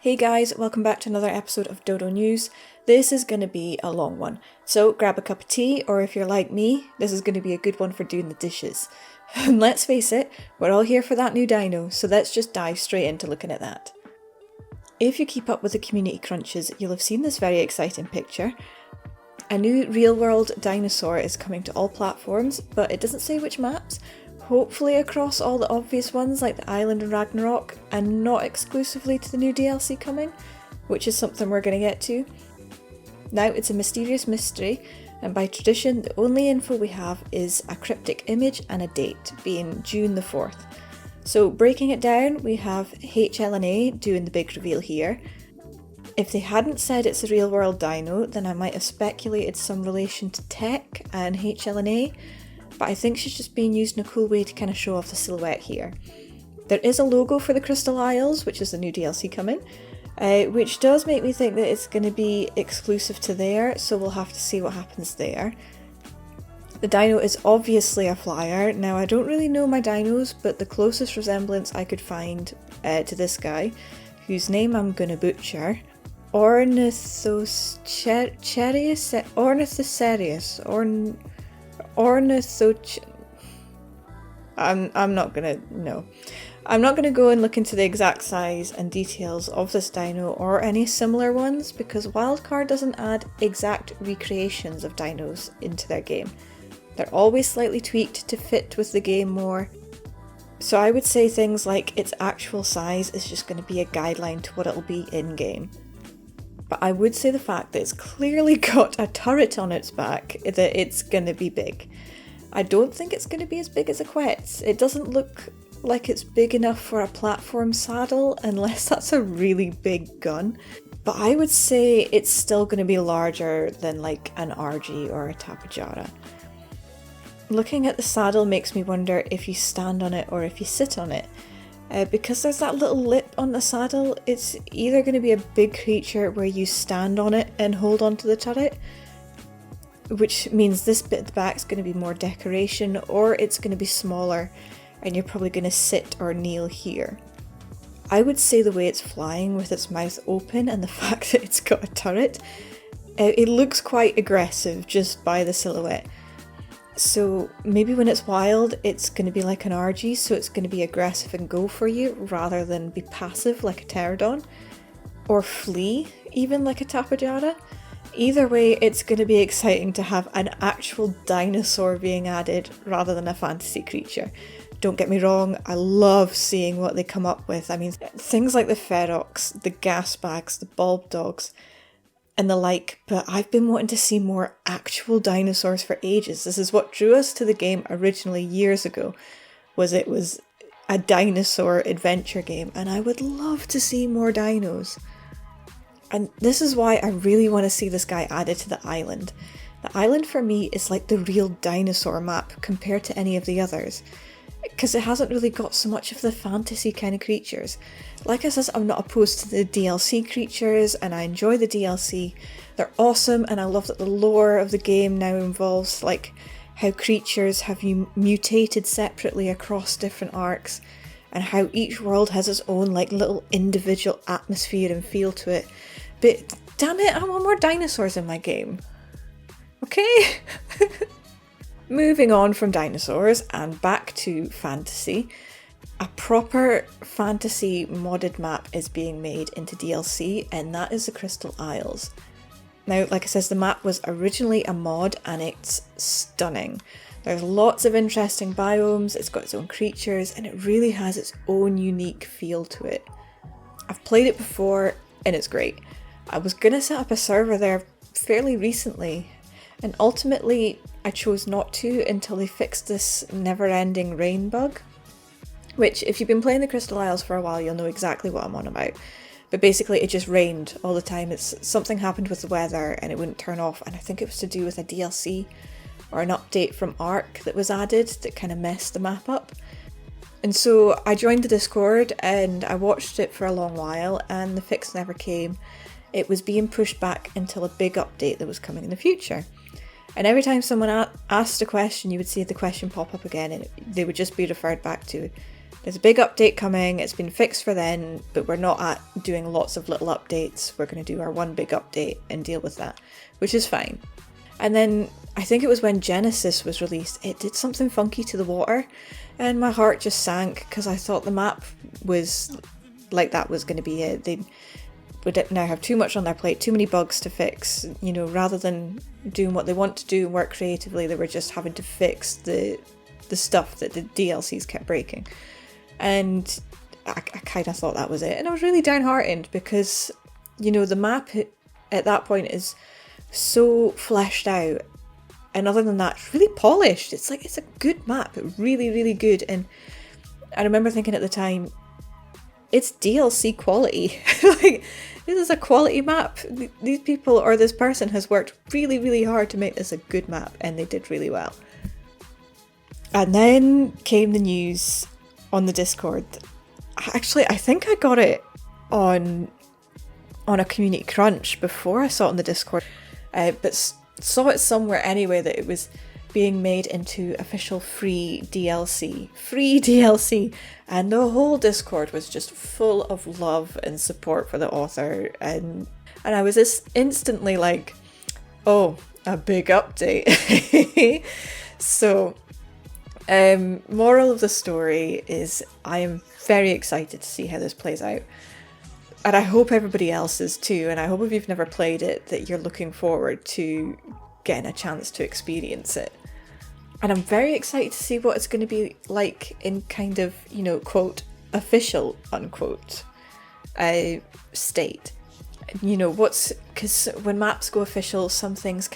Hey guys, welcome back to another episode of Dodo News. This is going to be a long one, so grab a cup of tea, or if you're like me, this is going to be a good one for doing the dishes. And let's face it, we're all here for that new dino, so let's just dive straight into looking at that. If you keep up with the community crunches, you'll have seen this very exciting picture. A new real-world dinosaur is coming to all platforms, but it doesn't say which maps. Hopefully across all the obvious ones like the Island and Ragnarok, and not exclusively to the new DLC coming, which is something we're going to get to. Now it's a mysterious mystery, and by tradition the only info we have is a cryptic image and a date, being June the 4th. So breaking it down, we have HLNA doing the big reveal here. If they hadn't said it's a real world dino, then I might have speculated some relation to Tech and HLNA, but I think she's just being used in a cool way to kind of show off the silhouette here. There is a logo for the Crystal Isles, which is the new DLC coming, which does make me think that it's going to be exclusive to there, so we'll have to see what happens there. The dino is obviously a flyer. Now I don't really know my dinos, but the closest resemblance I could find to this guy, whose name I'm going to butcher, Ornithocheirus, I'm not gonna go and look into the exact size and details of this dino or any similar ones, because Wildcard doesn't add exact recreations of dinos into their game. They're always slightly tweaked to fit with the game more. So I would say things like its actual size is just going to be a guideline to what it'll be in game. But I would say the fact that it's clearly got a turret on its back, that it's going to be big. I don't think it's going to be as big as a Quetz. It doesn't look like it's big enough for a platform saddle, unless that's a really big gun. But I would say it's still going to be larger than like an RG or a Tapejara. Looking at the saddle makes me wonder if you stand on it or if you sit on it. Because there's that little lip on the saddle, it's either going to be a big creature where you stand on it and hold onto the turret, which means this bit at the back is going to be more decoration, or it's going to be smaller and you're probably going to sit or kneel here. I would say the way it's flying with its mouth open and the fact that it's got a turret, it looks quite aggressive just by the silhouette. So maybe when it's wild, it's going to be like an RG, so it's going to be aggressive and go for you rather than be passive like a Pterodon, or flee even like a Tapejara. Either way, it's going to be exciting to have an actual dinosaur being added rather than a fantasy creature. Don't get me wrong, I love seeing what they come up with. I mean, things like the Ferox, the gas bags, the bulb dogs, and the like, but I've been wanting to see more actual dinosaurs for ages. This is what drew us to the game originally years ago, it was a dinosaur adventure game, and I would love to see more dinos. And this is why I really want to see this guy added to the island. The island for me is like the real dinosaur map compared to any of the others, because it hasn't really got so much of the fantasy kind of creatures. Like I said, I'm not opposed to the DLC creatures, and I enjoy the DLC. They're awesome, and I love that the lore of the game now involves like how creatures have mutated separately across different arcs, and how each world has its own like little individual atmosphere and feel to it. But damn it, I want more dinosaurs in my game. Okay? Moving on from dinosaurs and back to fantasy, a proper fantasy modded map is being made into DLC, and that is the Crystal Isles. Now, like I said, the map was originally a mod and it's stunning. There's lots of interesting biomes, it's got its own creatures, and it really has its own unique feel to it. I've played it before and it's great. I was gonna set up a server there fairly recently, and ultimately I chose not to until they fixed this never-ending rain bug, which if you've been playing the Crystal Isles for a while you'll know exactly what I'm on about. But basically it just rained all the time. Something happened with the weather and it wouldn't turn off, and I think it was to do with a DLC or an update from ARK that was added that kind of messed the map up. And so I joined the Discord and I watched it for a long while, and the fix never came. It was being pushed back until a big update that was coming in the future. And every time someone asked a question, you would see the question pop up again, and they would just be referred back to there's a big update coming, it's been fixed for then, but we're not doing lots of little updates. We're going to do our one big update and deal with that, which is fine. And then I think it was when Genesis was released, it did something funky to the water, and my heart just sank because I thought the map was like that was going to be it. They would now have too much on their plate, too many bugs to fix. You know, rather than doing what they want to do and work creatively, they were just having to fix the stuff that the DLCs kept breaking. And I kind of thought that was it. And I was really downhearted because, you know, the map at that point is so fleshed out. And other than that, it's really polished. It's like, it's a good map. Really, really good. And I remember thinking at the time, it's DLC quality. Like, this is a quality map. These people or this person has worked really, really hard to make this a good map. And they did really well. And then came the news on the Discord. Actually, I think I got it on a community crunch before I saw it on the Discord, but saw it somewhere anyway that it was being made into official free DLC, and the whole Discord was just full of love and support for the author, and I was just instantly like, oh, a big update. So moral of the story is I am very excited to see how this plays out. And I hope everybody else is too. And I hope if you've never played it that you're looking forward to getting a chance to experience it. And I'm very excited to see what it's going to be like in kind of, you know, quote, official, unquote, state. You know, because when maps go official, some things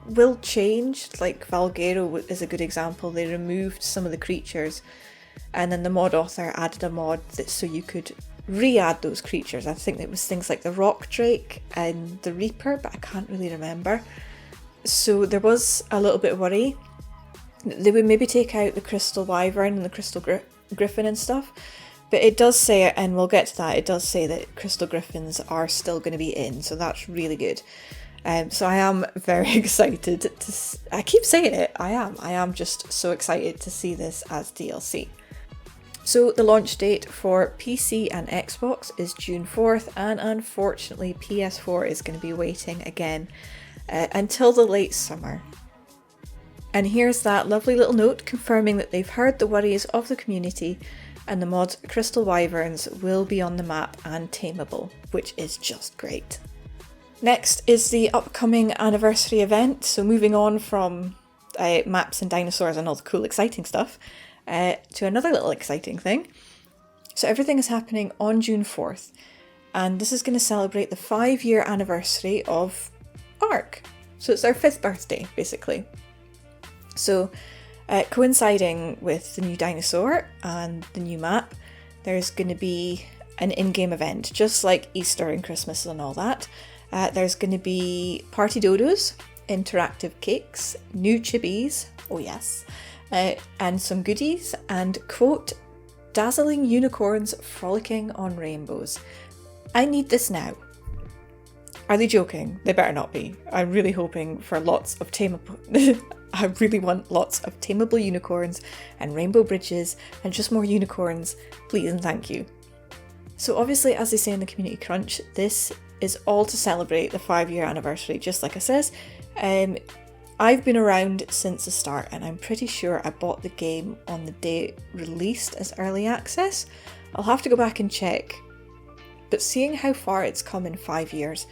will change. Like Valguero is a good example. They removed some of the creatures, and then the mod author added a mod so you could re-add those creatures. I think it was things like the Rock Drake and the Reaper, but I can't really remember. So there was a little bit of worry. They would maybe take out the Crystal Wyvern and the Crystal Griffin and stuff. But it does say, and we'll get to that, it does say that Crystal Griffins are still going to be in, so that's really good. So I am very excited I keep saying it, I am just so excited to see this as DLC. So the launch date for PC and Xbox is June 4th, and unfortunately PS4 is going to be waiting again until the late summer. And here's that lovely little note confirming that they've heard the worries of the community, and the mod Crystal Wyverns will be on the map and tameable, which is just great. Next is the upcoming anniversary event, so moving on from maps and dinosaurs and all the cool exciting stuff, to another little exciting thing. So everything is happening on June 4th, and this is going to celebrate the 5-year anniversary of ARK. So it's our 5th birthday, basically. So coinciding with the new dinosaur and the new map, there's going to be an in-game event, just like Easter and Christmas and all that. There's going to be party dodos, interactive cakes, new chibis, oh yes, and some goodies, and quote, dazzling unicorns frolicking on rainbows. I need this now. Are they joking? They better not be. I'm really hoping for lots of tameable... I really want lots of tameable unicorns and rainbow bridges and just more unicorns, please and thank you. So obviously, as they say in the community crunch, this is all to celebrate the 5-year anniversary, just like it says. I've been around since the start, and I'm pretty sure I bought the game on the day it released as early access. I'll have to go back and check, but seeing how far it's come in 5 years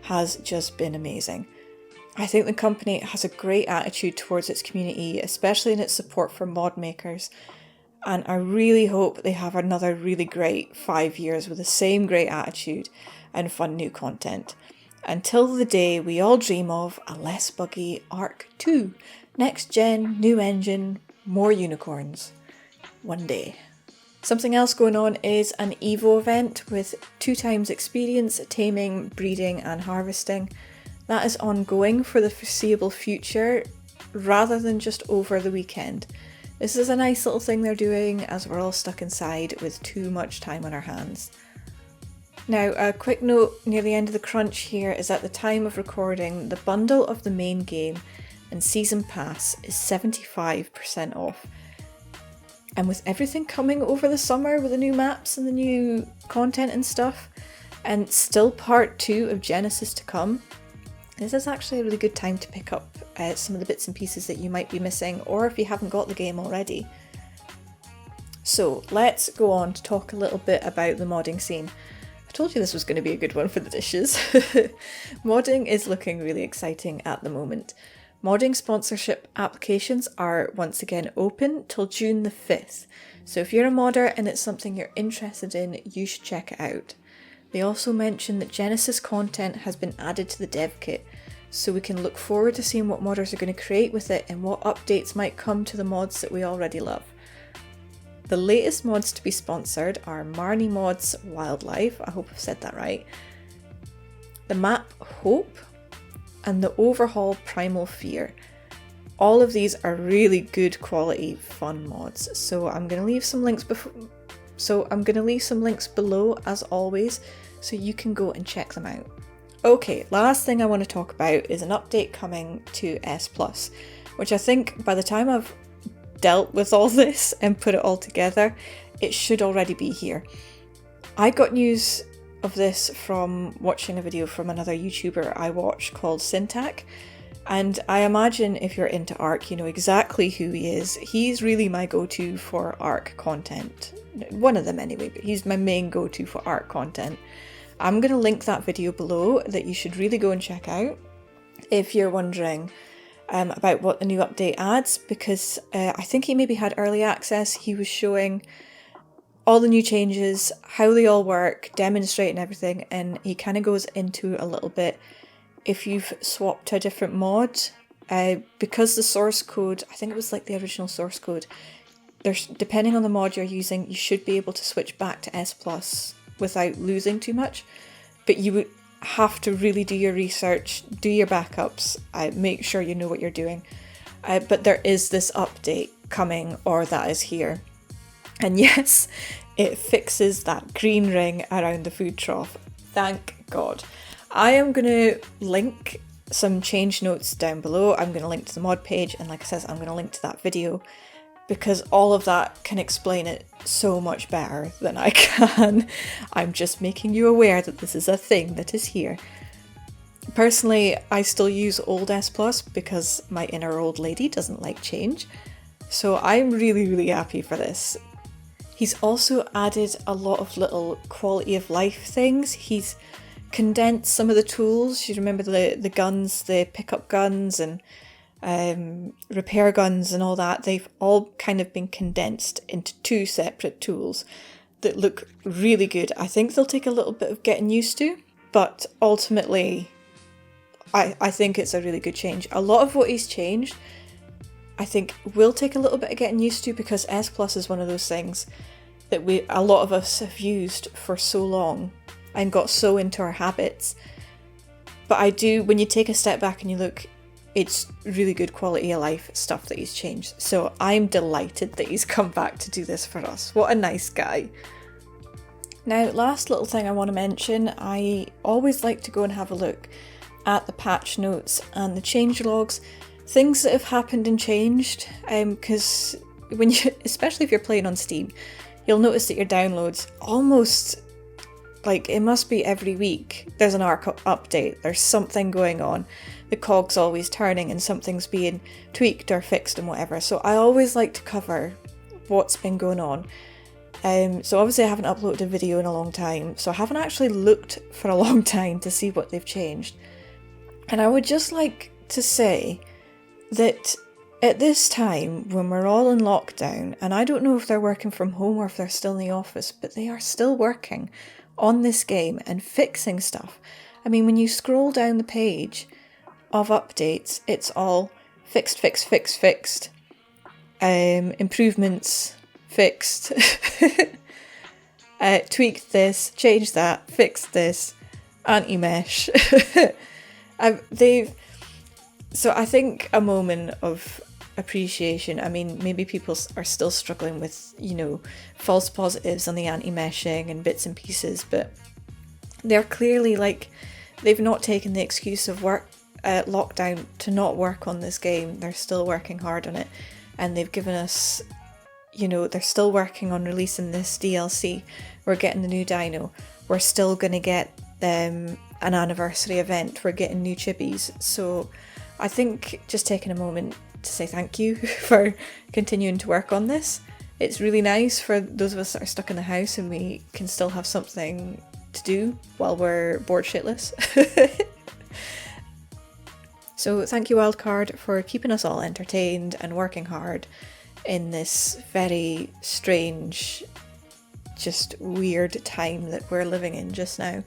has just been amazing. I think the company has a great attitude towards its community, especially in its support for mod makers, and I really hope they have another really great 5 years with the same great attitude and fun new content. Until the day we all dream of a less buggy ARK 2, next gen, new engine, more unicorns. One day. Something else going on is an Evo event with 2 times experience, taming, breeding and harvesting. That is ongoing for the foreseeable future, rather than just over the weekend. This is a nice little thing they're doing as we're all stuck inside with too much time on our hands. Now, a quick note near the end of the crunch here is at the time of recording, the bundle of the main game and season pass is 75% off. And with everything coming over the summer with the new maps and the new content and stuff, and still part 2 of Genesis to come, this is actually a really good time to pick up some of the bits and pieces that you might be missing, or if you haven't got the game already. So let's go on to talk a little bit about the modding scene. I told you this was going to be a good one for the dishes. Modding is looking really exciting at the moment. Modding sponsorship applications are once again open till June the 5th. So if you're a modder and it's something you're interested in, you should check it out. They also mention that Genesis content has been added to the dev kit, so we can look forward to seeing what modders are going to create with it and what updates might come to the mods that we already love. The latest mods to be sponsored are Marniimods Wildlife, I hope I've said that right, the map Hope, and the overhaul Primal Fear. All of these are really good quality fun mods, so I'm going to leave some links below as always, so you can go and check them out. Okay, last thing I want to talk about is an update coming to S+, which I think by the time I've dealt with all this and put it all together, it should already be here. I got news of this from watching a video from another YouTuber I watch called Syntac, and I imagine if you're into ARK, you know exactly who he is. He's really my go-to for ARK content. One of them anyway, but he's my main go-to for ARK content. I'm going to link that video below that you should really go and check out if you're wondering about what the new update adds, because I think he maybe had early access. He was showing all the new changes, how they all work, demonstrating everything, and he kind of goes into a little bit if you've swapped to a different mod, because the source code, I think it was like the original source code, there's, depending on the mod you're using, you should be able to switch back to S+ without losing too much, but you would have to really do your research, do your backups, make sure you know what you're doing. But there is this update coming, or that is here. And yes, it fixes that green ring around the food trough. Thank God. I am going to link some change notes down below. I'm going to link to the mod page, and like I said, I'm going to link to that video, because all of that can explain it so much better than I can. I'm just making you aware that this is a thing that is here. Personally, I still use old S+ because my inner old lady doesn't like change, so I'm really happy for this. He's also added a lot of little quality of life things. He's condensed some of the tools. You remember the guns, the pickup guns and repair guns and all that. They've all kind of been condensed into 2 separate tools that look really good. I think they'll take a little bit of getting used to, but ultimately I think it's a really good change. A lot of what he's changed I think will take a little bit of getting used to, because S+ is one of those things that a lot of us have used for so long and got so into our habits. But I do, when you take a step back and you look, it's really good quality of life stuff that he's changed. So I'm delighted that he's come back to do this for us. What a nice guy. Now, last little thing I want to mention, I always like to go and have a look at the patch notes and the change logs, things that have happened and changed, because when you, especially if you're playing on Steam, you'll notice that your downloads almost, like, it must be every week there's an ARK update, there's something going on, the cog's always turning and something's being tweaked or fixed and whatever. So I always like to cover what's been going on. So obviously I haven't uploaded a video in a long time, so I haven't actually looked for a long time to see what they've changed. And I would just like to say that at this time, when we're all in lockdown, and I don't know if they're working from home or if they're still in the office, but they are still working on this game and fixing stuff. I mean, when you scroll down the page of updates, it's all fixed, improvements, fixed, tweaked this, changed that, fixed this, anti-mesh. So I think a moment of appreciation. I mean, maybe people are still struggling with, you know, false positives on the anti-meshing and bits and pieces, but they're clearly, like, they've not taken the excuse of lockdown to not work on this game. They're still working hard on it, and they've given us, you know, they're still working on releasing this DLC. We're getting the new dino. We're still going to get an anniversary event. We're getting new chibis. So I think just taking a moment to say thank you for continuing to work on this. It's really nice for those of us that are stuck in the house and we can still have something to do while we're bored shitless. So thank you Wildcard for keeping us all entertained and working hard in this very strange, just weird time that we're living in just now.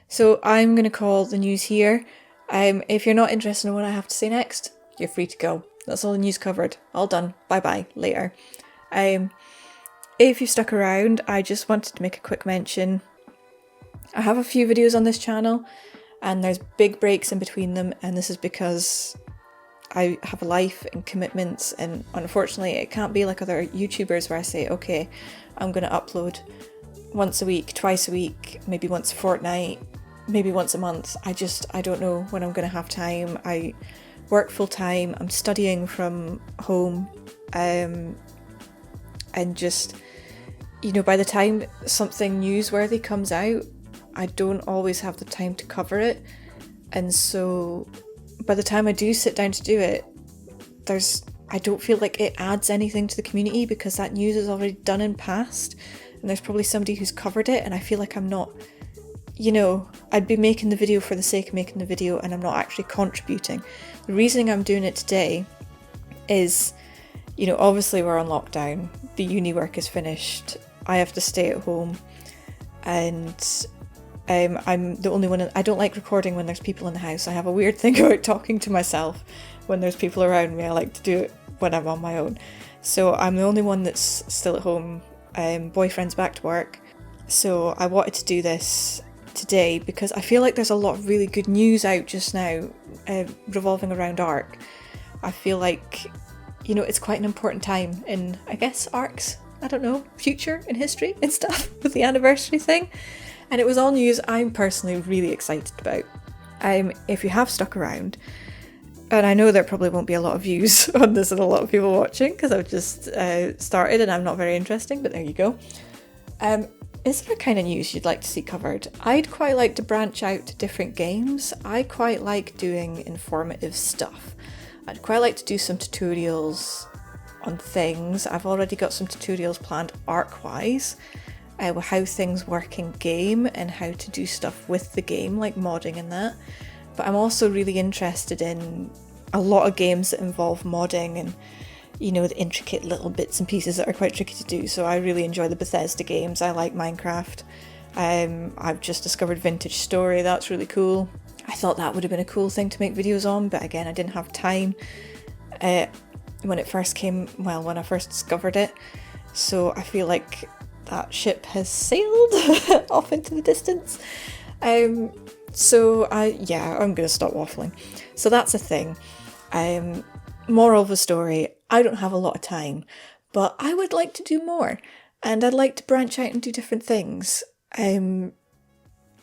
So I'm going to call the news here. If you're not interested in what I have to say next, you're free to go. That's all the news covered. All done. Bye bye. Later. If you stuck around, I just wanted to make a quick mention. I have a few videos on this channel and there's big breaks in between them, and this is because I have a life and commitments, and unfortunately it can't be like other YouTubers where I say, okay, I'm going to upload once a week, twice a week, maybe once a fortnight, maybe once a month. I don't know when I'm going to have time. I work full time, I'm studying from home, and just, you know, by the time something newsworthy comes out, I don't always have the time to cover it, and so by the time I do sit down to do it, I don't feel like it adds anything to the community because that news is already done and past, and there's probably somebody who's covered it, and I feel like I'm not, you know, I'd be making the video for the sake of making the video and I'm not actually contributing. The reasoning I'm doing it today is, you know, obviously we're on lockdown, the uni work is finished, I have to stay at home, and I'm the only one. I don't like recording when there's people in the house. I have a weird thing about talking to myself when there's people around me. I like to do it when I'm on my own. So I'm the only one that's still at home. Boyfriend's back to work. So I wanted to do this today because I feel like there's a lot of really good news out just now revolving around ARK. I feel like, you know, it's quite an important time in, I guess, ARK's, I don't know, future and history and stuff with the anniversary thing. And it was all news I'm personally really excited about. If you have stuck around, and I know there probably won't be a lot of views on this and a lot of people watching because I've just started and I'm not very interesting, but there you go. Is there a kind of news you'd like to see covered? I'd quite like to branch out to different games. I quite like doing informative stuff. I'd quite like to do some tutorials on things. I've already got some tutorials planned ARK-wise. How things work in game and how to do stuff with the game, like modding and that. But I'm also really interested in a lot of games that involve modding and, you know, the intricate little bits and pieces that are quite tricky to do. So I really enjoy the Bethesda games. I like Minecraft. I've just discovered Vintage Story. That's really cool. I thought that would have been a cool thing to make videos on, but again, I didn't have time when it first came, well, when I first discovered it. So I feel like that ship has sailed off into the distance. So I'm gonna stop waffling. So that's a thing. Moral of the story, I don't have a lot of time, but I would like to do more, and I'd like to branch out and do different things.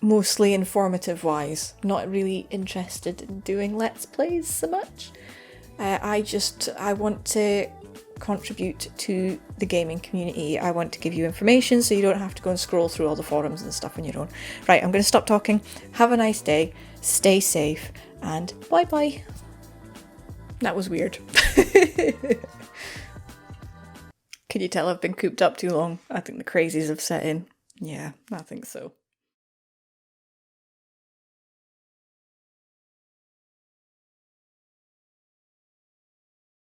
Mostly informative wise, not really interested in doing Let's Plays so much. I want to contribute to the gaming community. I want to give you information so you don't have to go and scroll through all the forums and stuff on your own. Right, I'm going to stop talking. Have a nice day, stay safe, and bye bye. That was weird. Can you tell I've been cooped up too long? I think the crazies have set in. Yeah, I think so.